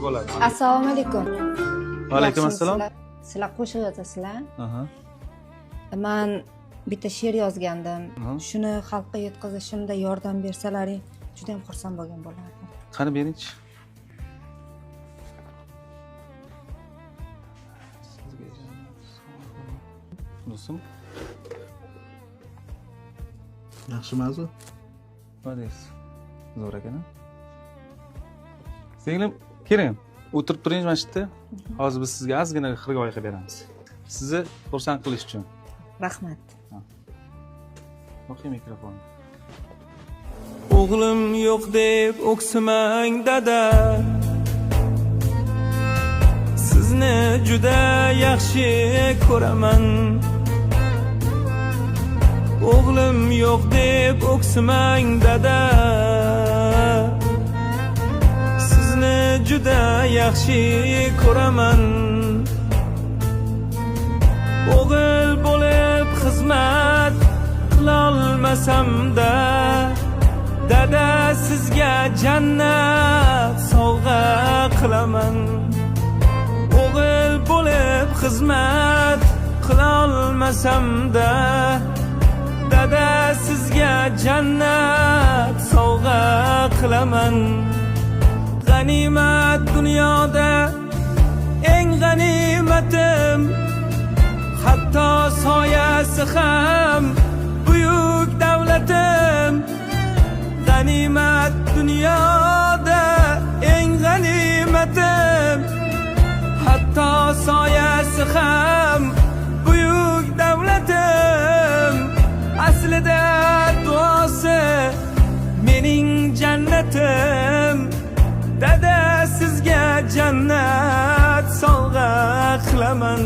bo'ladi. Assalomu alaykum. Va alaykum assalom. Sizlar qo'shiq yozasizlar? Aha. Men bitta she'r yozgandim. Aha. Shuni xalqqa yetkazishimda yordam bersalaring, juda ham xursand bo'lgan bo'lardim. Qani bering-chi. Do'stim. Yaxshi mavzu. Nima deysiz? Zo'r ekan. Singlim, keling. O'tirib turingiz mana shu yerda. Hozir biz sizga ozgina xirgoyi qilib beramiz. Sizni xursand qilish uchun. Rahmat. O'qiy mikrofon. O'g'lim yo'q deb o'ksimang dada, sizni juda yaxshi ko'raman. O'g'lim yo'q deb o'ksimang dada, sizni juda yaxshi ko'raman. O'g'il bo'lib xizmat qilolmasam-da, dada sizga jannat sovg'a qilaman. O'g'il bo'lib xizmat qilolmasam-da, dada sizga jannat sovg'a qilaman. G'animat dunyoda eng g'animatim, hatto soyasi ham buyuk davlatim. G'animat dunyoda eng g'animatim, hatto soyasi ham buyuk davlatim. Aslida duosi mening jannatim, dada sizga jannat sovg'a qilaman.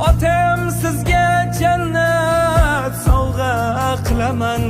Otam sizga jannat sovg'a qilaman.